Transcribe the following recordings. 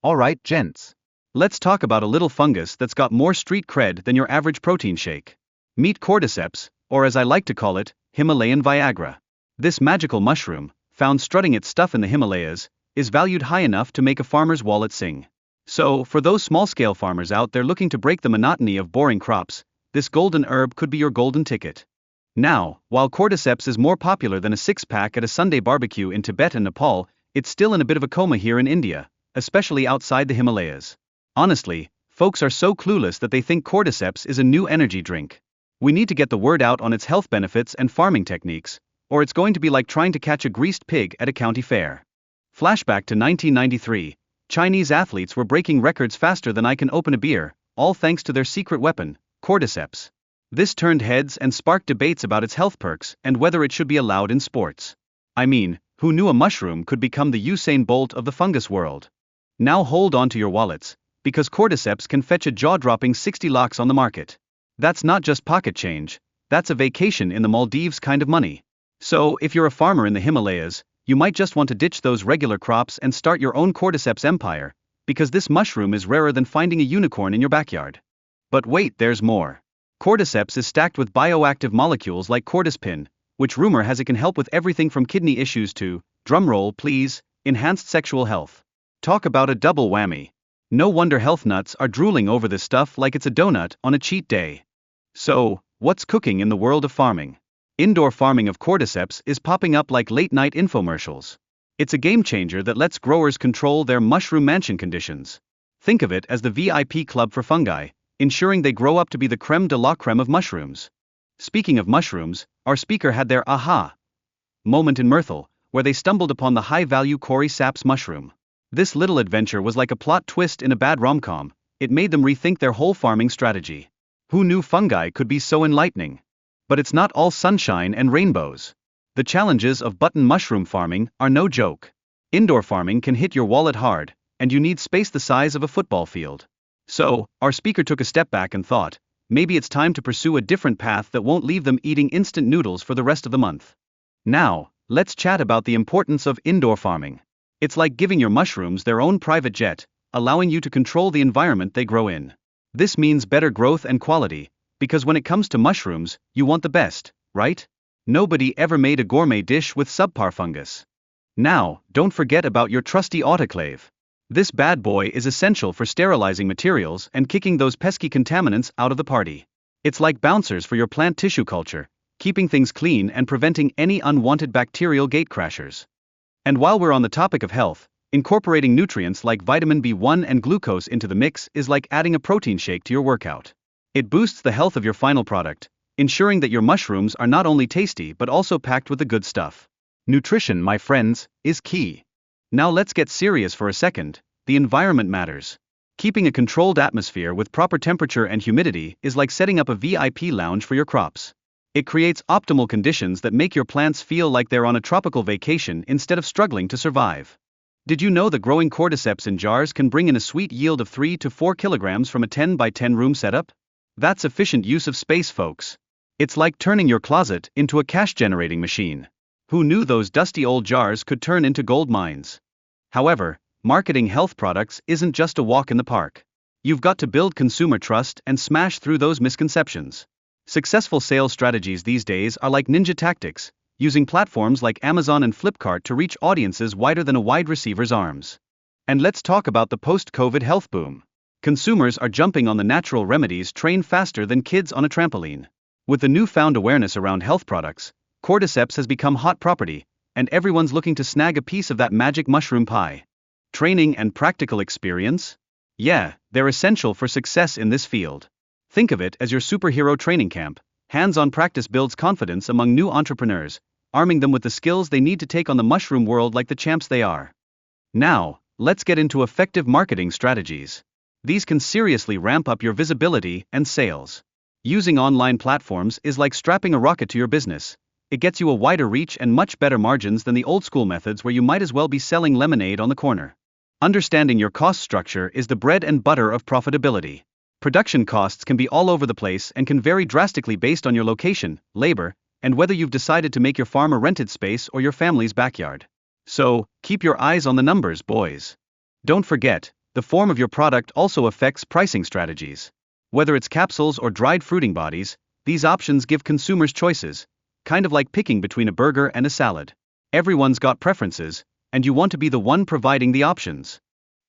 Alright, gents. Let's talk about a little fungus that's got more street cred than your average protein shake. Meet Cordyceps, or as I like to call it, Himalayan Viagra. This magical mushroom, found strutting its stuff in the Himalayas, is valued high enough to make a farmer's wallet sing. So, for those small-scale farmers out there looking to break the monotony of boring crops, this golden herb could be your golden ticket. Now, while Cordyceps is more popular than a six-pack at a Sunday barbecue in Tibet and Nepal, it's still in a bit of a coma here in India, especially outside the Himalayas. Honestly, folks are so clueless that they think Cordyceps is a new energy drink. We need to get the word out on its health benefits and farming techniques, or it's going to be like trying to catch a greased pig at a county fair. Flashback to 1993, Chinese athletes were breaking records faster than I can open a beer, all thanks to their secret weapon, Cordyceps. This turned heads and sparked debates about its health perks and whether it should be allowed in sports. I mean, who knew a mushroom could become the Usain Bolt of the fungus world? Now hold on to your wallets, because Cordyceps can fetch a jaw-dropping 60 lakhs on the market. That's not just pocket change, that's a vacation in the Maldives kind of money. So, if you're a farmer in the Himalayas, you might just want to ditch those regular crops and start your own Cordyceps empire, because this mushroom is rarer than finding a unicorn in your backyard. But wait, there's more. Cordyceps is stacked with bioactive molecules like cordyspin, which rumor has it can help with everything from kidney issues to, drumroll please, enhanced sexual health. Talk about a double whammy. No wonder health nuts are drooling over this stuff like it's a donut on a cheat day. So, what's cooking in the world of farming? Indoor farming of Cordyceps is popping up like late-night infomercials. It's a game changer that lets growers control their mushroom mansion conditions. Think of it as the VIP club for fungi, ensuring they grow up to be the creme de la creme of mushrooms. Speaking of mushrooms, our speaker had their aha moment in Myrtle, where they stumbled upon the high-value Cordyceps mushroom. This little adventure was like a plot twist in a bad rom-com. It made them rethink their whole farming strategy. Who knew fungi could be so enlightening? But it's not all sunshine and rainbows. The challenges of button mushroom farming are no joke. Indoor farming can hit your wallet hard, and you need space the size of a football field. So, our speaker took a step back and thought, maybe it's time to pursue a different path that won't leave them eating instant noodles for the rest of the month. Now, let's chat about the importance of indoor farming. It's like giving your mushrooms their own private jet, allowing you to control the environment they grow in. This means better growth and quality, because when it comes to mushrooms, you want the best, right? Nobody ever made a gourmet dish with subpar fungus. Now, don't forget about your trusty autoclave. This bad boy is essential for sterilizing materials and kicking those pesky contaminants out of the party. It's like bouncers for your plant tissue culture, keeping things clean and preventing any unwanted bacterial gatecrashers. And while we're on the topic of health, incorporating nutrients like vitamin B1 and glucose into the mix is like adding a protein shake to your workout. It boosts the health of your final product, ensuring that your mushrooms are not only tasty but also packed with the good stuff. Nutrition, my friends, is key. Now let's get serious for a second. The environment matters. Keeping a controlled atmosphere with proper temperature and humidity is like setting up a VIP lounge for your crops. It creates optimal conditions that make your plants feel like they're on a tropical vacation instead of struggling to survive. Did you know that growing Cordyceps in jars can bring in a sweet yield of 3 to 4 kilograms from a 10 by 10 room setup? That's efficient use of space, folks. It's like turning your closet into a cash-generating machine. Who knew those dusty old jars could turn into gold mines? However, marketing health products isn't just a walk in the park. You've got to build consumer trust and smash through those misconceptions. Successful sales strategies these days are like ninja tactics, using platforms like Amazon and Flipkart to reach audiences wider than a wide receiver's arms. And let's talk about the post-COVID health boom. Consumers are jumping on the natural remedies train faster than kids on a trampoline. With the newfound awareness around health products, Cordyceps has become hot property, and everyone's looking to snag a piece of that magic mushroom pie. Training and practical experience? Yeah, they're essential for success in this field. Think of it as your superhero training camp. Hands-on practice builds confidence among new entrepreneurs, arming them with the skills they need to take on the mushroom world like the champs they are. Now, let's get into effective marketing strategies. These can seriously ramp up your visibility and sales. Using online platforms is like strapping a rocket to your business. It gets you a wider reach and much better margins than the old-school methods where you might as well be selling lemonade on the corner. Understanding your cost structure is the bread and butter of profitability. Production costs can be all over the place and can vary drastically based on your location, labor, and whether you've decided to make your farm a rented space or your family's backyard. So, keep your eyes on the numbers, boys. Don't forget, The form of your product also affects pricing strategies. Whether it's capsules or dried fruiting bodies, these options give consumers choices, kind of like picking between a burger and a salad. Everyone's got preferences, and you want to be the one providing the options.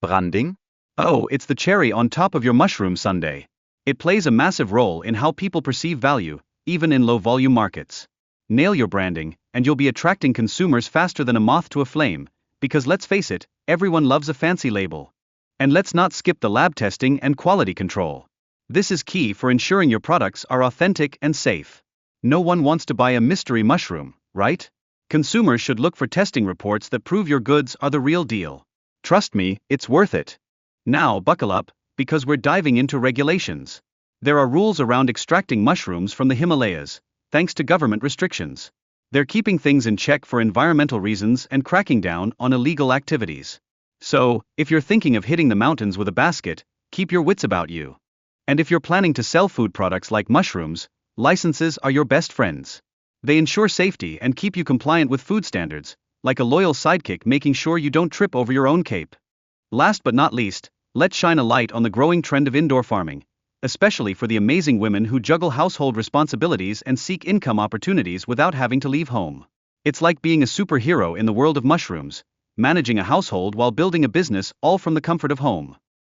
Branding? Oh, it's the cherry on top of your mushroom sundae. It plays a massive role in how people perceive value, even in low-volume markets. Nail your branding, and you'll be attracting consumers faster than a moth to a flame, because let's face it, everyone loves a fancy label. And let's not skip the lab testing and quality control. This is key for ensuring your products are authentic and safe. No one wants to buy a mystery mushroom, right? Consumers should look for testing reports that prove your goods are the real deal. Trust me, it's worth it. Now buckle up, because we're diving into regulations. There are rules around extracting mushrooms from the Himalayas, thanks to government restrictions. They're keeping things in check for environmental reasons and cracking down on illegal activities. So, if you're thinking of hitting the mountains with a basket, keep your wits about you. And if you're planning to sell food products like mushrooms, licenses are your best friends. They ensure safety and keep you compliant with food standards, like a loyal sidekick making sure you don't trip over your own cape. Last but not least, let's shine a light on the growing trend of indoor farming, especially for the amazing women who juggle household responsibilities and seek income opportunities without having to leave home. It's like being a superhero in the world of mushrooms, managing a household while building a business all from the comfort of home.